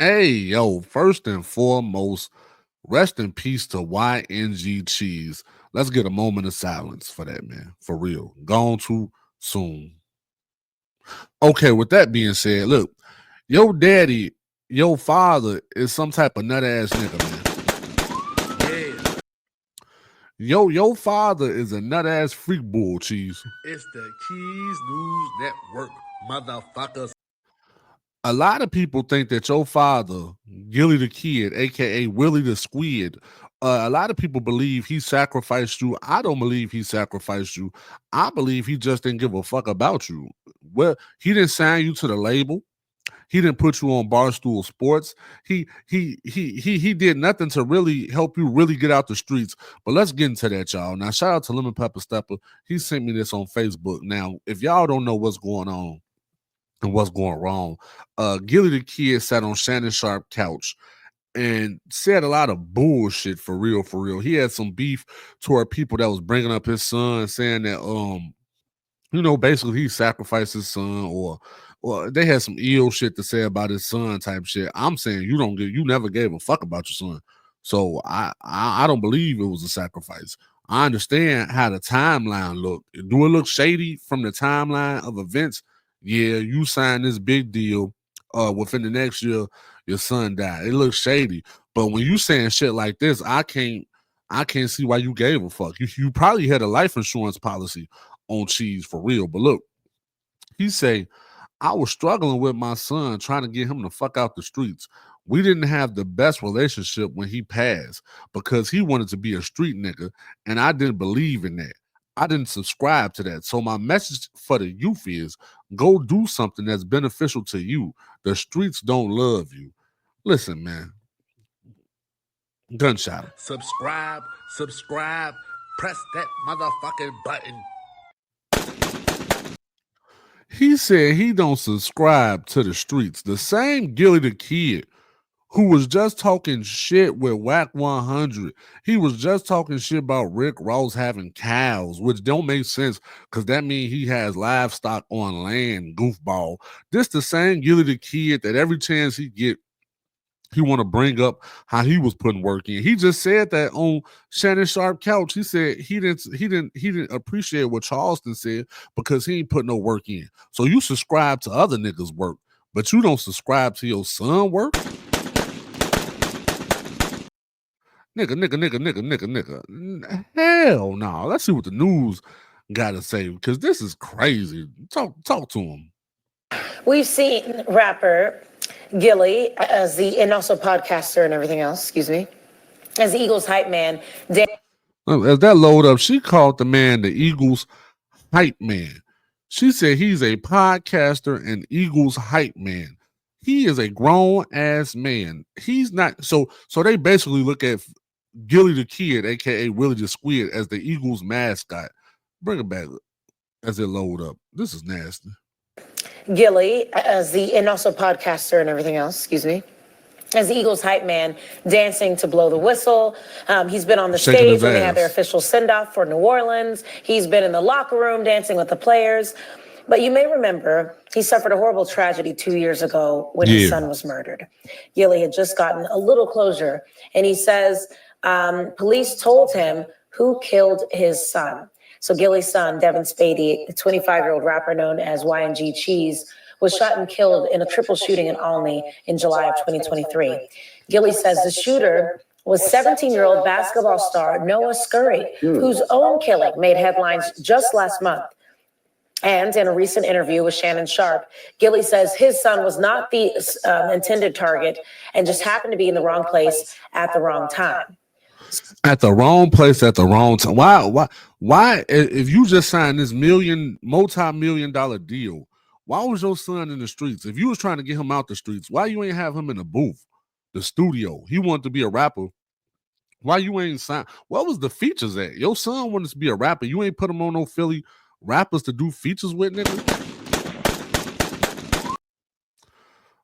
Hey, yo, first and foremost, rest in peace to YNG Cheese. Let's get a moment of silence for that, man. For real. Gone too soon. Okay, with that being said, look, your daddy, your father is some type of nut ass nigga, man. Yeah, Your father is a nut ass freak bull, Cheese. it's the Cheese News Network, motherfuckers. A lot of people think that your father, Gillie the Kid, aka Willie the Squid, a lot of people believe he sacrificed you. I don't believe he sacrificed you. I believe he just didn't give a fuck about you. Well, he didn't sign you to the label. He didn't put you on Barstool Sports. He did nothing to really help you really get out the streets. But let's get into that, y'all. Now, shout out to Lemon Pepper Stepper. He sent me this on Facebook. Now, if y'all don't know what's going on and what's going wrong, Gillie the Kid sat on Shannon Sharp couch and said a lot of bullshit for real, for real. He had some beef toward people that was bringing up his son, saying that basically he sacrificed his son, or they had some ill shit to say about his son type shit. I'm saying you never gave a fuck about your son. So I don't believe it was a sacrifice. I understand how the timeline looked. Do it look shady from the timeline of events? Yeah, you signed this big deal. Within the next year, your son died. It looks shady. But when you saying shit like this, I can't see why you gave a fuck. You probably had a life insurance policy on Cheese for real. But look, he say, I was struggling with my son trying to get him the fuck out the streets. We didn't have the best relationship when he passed because he wanted to be a street nigga, and I didn't believe in that. I didn't subscribe to that. So my message for the youth is go do something that's beneficial to you. The streets don't love you. Listen, man, gunshot him. Subscribe, press that motherfucking button. He said he don't subscribe to the streets. The same Gillie the Kid who was just talking shit with Whack 100. He was just talking shit about Rick Ross having cows, which don't make sense because that means he has livestock on land, goofball. This the same Gillie the Kid that every chance he get, he want to bring up how he was putting work in. He just said that on Shannon Sharp couch. He said he didn't appreciate what Charleston said because he ain't put no work in. So you subscribe to other niggas' work, but you don't subscribe to your son work? Nigga. Hell no. Let's see what the news got to say because this is crazy. Talk to him. We've seen rapper Gillie and also podcaster and everything else, excuse me, as the Eagles hype man. As that load up, she called the man the Eagles hype man. She said he's a podcaster and Eagles hype man. He is a grown ass man. He's not so they basically look at Gillie the Kid, aka Willie the Squid, as the Eagles mascot. Bring it back as it load up. This is nasty. Gillie and also podcaster and everything else, excuse me, as the Eagles hype man, dancing to Blow the Whistle. He's been on the Shaking stage his when they had their ass. official send-off for New Orleans. He's been in the locker room dancing with the players. But you may remember he suffered a horrible tragedy 2 years ago when his Yeah. son was murdered. Gillie had just gotten a little closure, and he says police told him who killed his son. So Gillie's son, Devin Spady, the 25-year-old rapper known as YNG Cheese, was shot and killed in a triple shooting in Olney in July of 2023. Gillie says the shooter was 17-year-old basketball star Noah Scurry, whose own killing made headlines just last month. And in a recent interview with Shannon Sharp, Gillie says his son was not the intended target and just happened to be in the wrong place at the wrong time. At the wrong place at the wrong time. Why? If you just signed this multi-million-dollar deal, why was your son in the streets? If you was trying to get him out the streets, why you ain't have him in the booth, the studio? He wanted to be a rapper. Why you ain't signed? What was the features at? Your son wanted to be a rapper. You ain't put him on no Philly rappers to do features with, nigga.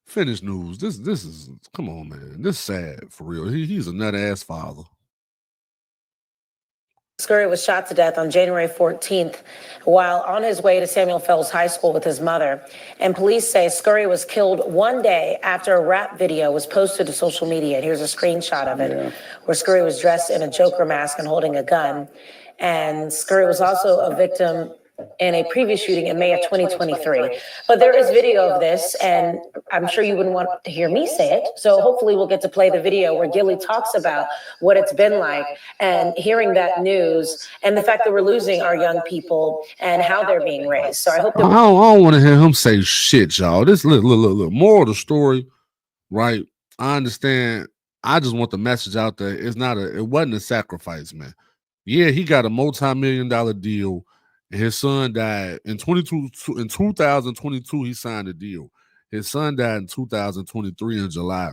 Finish news. This is come on, man. This is sad for real. He's a nut ass father. Scurry was shot to death on January 14th while on his way to Samuel Fells High School with his mother. And police say Scurry was killed one day after a rap video was posted to social media. And here's a screenshot of it, where Scurry was dressed in a Joker mask and holding a gun. And Scurry was also a victim in a previous shooting in May of 2023. But there is video of this, and I'm sure you wouldn't want to hear me say it. So hopefully we'll get to play the video where Gillie talks about what it's been like and hearing that news and the fact that we're losing our young people and how they're being raised. So I hope that I don't want to hear him say shit, y'all. This look, moral of the story, right? I understand. I just want the message out there. It wasn't a sacrifice, man. Yeah, he got a multi-million-dollar deal. His son died in 2022. He signed a deal. His son died in 2023 in July.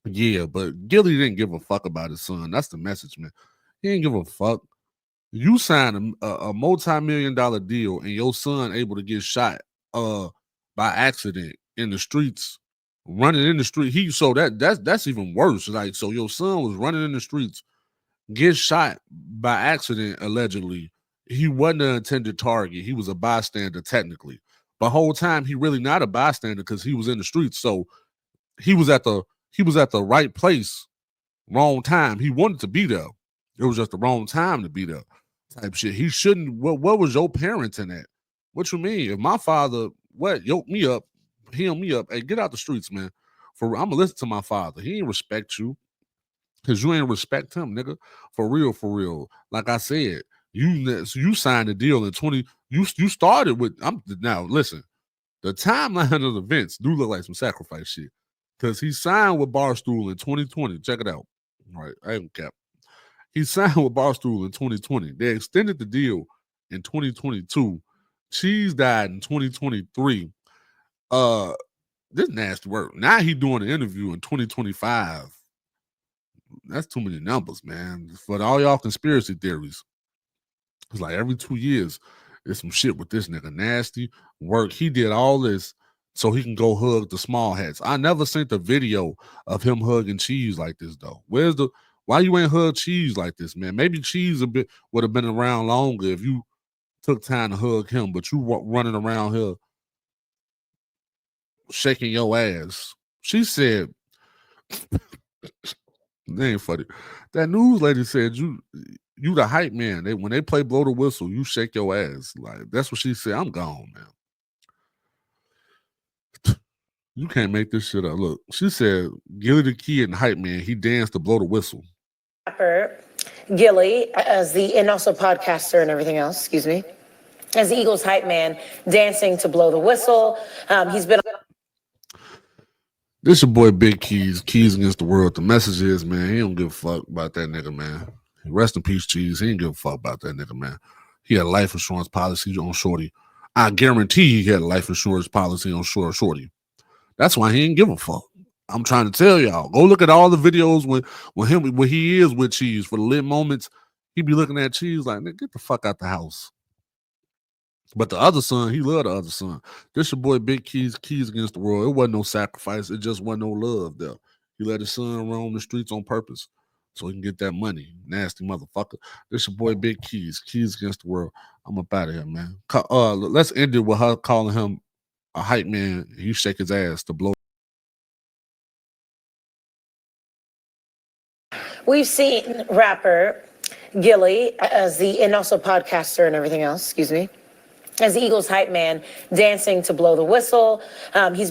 Yeah, but Gillie didn't give a fuck about his son. That's the message, man. He didn't give a fuck. You signed a multi-million-dollar deal, and your son able to get shot by accident in the streets, running in the street. That's even worse. Like, so your son was running in the streets, gets shot by accident, allegedly. He wasn't an intended target. He was a bystander, technically. But whole time he really not a bystander because he was in the streets. So he was at the right place, wrong time. He wanted to be there. It was just the wrong time to be there. Type shit. He shouldn't. What was your parenting at? What you mean? If my father yoked me up, healed me up, hey, get out the streets, man. I'm gonna listen to my father. He ain't respect you because you ain't respect him, nigga. For real, for real. Like I said, you signed a deal in 20. You started with. Now listen. The timeline of events do look like some sacrifice shit because he signed with Barstool in 2020. Check it out. All right, I ain't cap. He signed with Barstool in 2020. They extended the deal in 2022. Cheese died in 2023. This nasty work. Now he doing an interview in 2025. That's too many numbers, man. For all y'all conspiracy theories. It's like every 2 years, there's some shit with this nigga. Nasty work. He did all this so he can go hug the small hats. I never seen the video of him hugging Cheese like this, though. Why you ain't hug Cheese like this, man? Maybe Cheese would have been around longer if you took time to hug him, but you running around here shaking your ass. She said, they ain't funny. That news lady said you the hype man. When they play blow the whistle, you shake your ass. Like, that's what she said. I'm gone, man. You can't make this shit up. Look, she said Gillie the Kid and hype man, he danced to blow the whistle. Rapper Gillie, and also podcaster and everything else, excuse me, as the Eagles hype man, dancing to blow the whistle. He's been. This your boy Big Keys against the world. The message is, man, he don't give a fuck about that nigga, man. Rest in peace, Cheese. He ain't give a fuck about that nigga, man. He had a life insurance policy on Shorty. I guarantee he had a life insurance policy on Shorty. That's why he ain't give a fuck. I'm trying to tell y'all. Go look at all the videos when he is with Cheese for the lit moments. He be looking at Cheese like, nigga, get the fuck out the house. But the other son, he loved the other son. This your boy Big Keys against the world. It wasn't no sacrifice. It just wasn't no love there. He let his son roam the streets on purpose so he can get that money. Nasty motherfucker. This your boy Big Keys against the world. I'm up out of here, man. Let's end it with her calling him a hype man. You shake his ass to blow. We've seen rapper Gillie and also podcaster and everything else, excuse me, as the Eagles hype man, dancing to blow the whistle. He's